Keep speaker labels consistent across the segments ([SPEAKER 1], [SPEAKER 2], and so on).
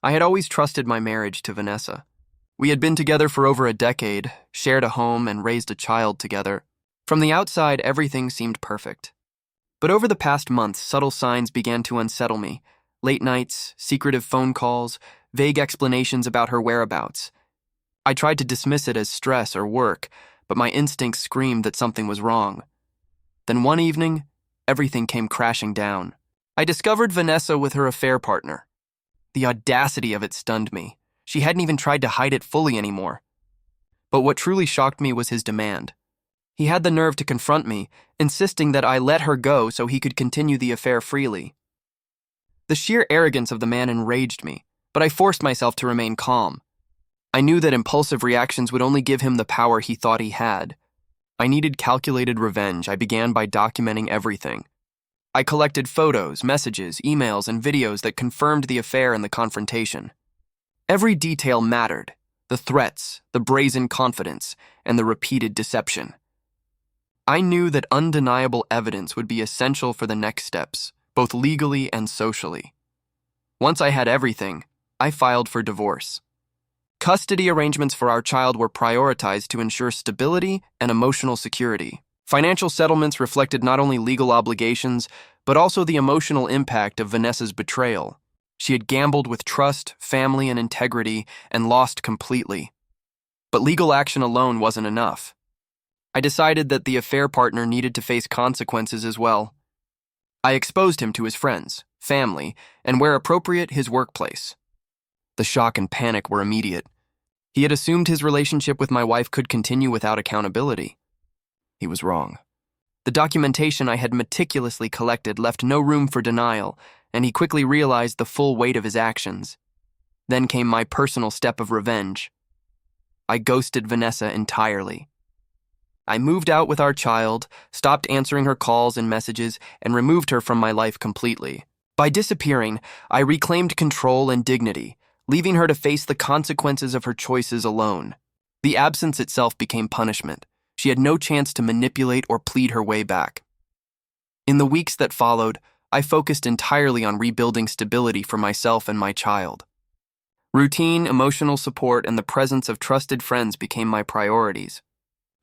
[SPEAKER 1] I had always trusted my marriage to Vanessa. We had been together for over a decade, shared a home, and raised a child together. From the outside, everything seemed perfect. But over the past month, subtle signs began to unsettle me. Late nights, secretive phone calls, vague explanations about her whereabouts. I tried to dismiss it as stress or work, but my instincts screamed that something was wrong. Then one evening, everything came crashing down. I discovered Vanessa with her affair partner. The audacity of it stunned me. She hadn't even tried to hide it fully anymore. But what truly shocked me was his demand. He had the nerve to confront me, insisting that I let her go so he could continue the affair freely. The sheer arrogance of the man enraged me, but I forced myself to remain calm. I knew that impulsive reactions would only give him the power he thought he had. I needed calculated revenge. I began by documenting everything. I collected photos, messages, emails, and videos that confirmed the affair and the confrontation. Every detail mattered: the threats, the brazen confidence, and the repeated deception. I knew that undeniable evidence would be essential for the next steps, both legally and socially. Once I had everything, I filed for divorce. Custody arrangements for our child were prioritized to ensure stability and emotional security. Financial settlements reflected not only legal obligations, but also the emotional impact of Vanessa's betrayal. She had gambled with trust, family, and integrity, and lost completely. But legal action alone wasn't enough. I decided that the affair partner needed to face consequences as well. I exposed him to his friends, family, and where appropriate, his workplace. The shock and panic were immediate. He had assumed his relationship with my wife could continue without accountability. He was wrong. The documentation I had meticulously collected left no room for denial, and he quickly realized the full weight of his actions. Then came my personal step of revenge. I ghosted Vanessa entirely. I moved out with our child, stopped answering her calls and messages, and removed her from my life completely. By disappearing, I reclaimed control and dignity, leaving her to face the consequences of her choices alone. The absence itself became punishment. She had no chance to manipulate or plead her way back. In the weeks that followed, I focused entirely on rebuilding stability for myself and my child. Routine, emotional support, and the presence of trusted friends became my priorities.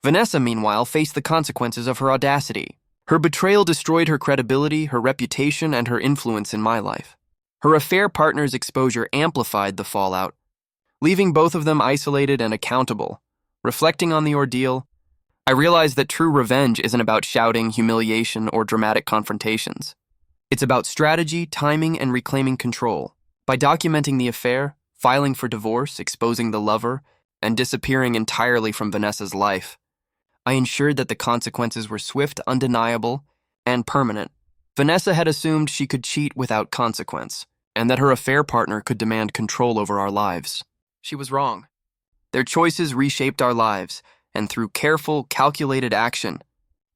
[SPEAKER 1] Vanessa, meanwhile, faced the consequences of her audacity. Her betrayal destroyed her credibility, her reputation, and her influence in my life. Her affair partner's exposure amplified the fallout, leaving both of them isolated and accountable. Reflecting on the ordeal, I realized that true revenge isn't about shouting, humiliation, or dramatic confrontations. It's about strategy, timing, and reclaiming control. By documenting the affair, filing for divorce, exposing the lover, and disappearing entirely from Vanessa's life, I ensured that the consequences were swift, undeniable, and permanent. Vanessa had assumed she could cheat without consequence, and that her affair partner could demand control over our lives. She was wrong. Their choices reshaped our lives, and through careful, calculated action,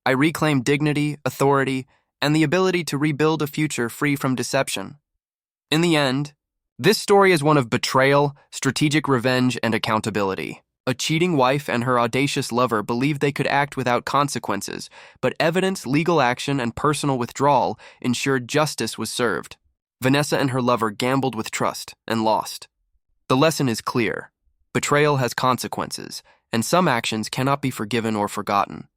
[SPEAKER 1] I reclaimed dignity, authority, and the ability to rebuild a future free from deception. In the end, this story is one of betrayal, strategic revenge, and accountability. A cheating wife and her audacious lover believed they could act without consequences, but evidence, legal action, and personal withdrawal ensured justice was served. Vanessa and her lover gambled with trust and lost. The lesson is clear. Betrayal has consequences, and some actions cannot be forgiven or forgotten.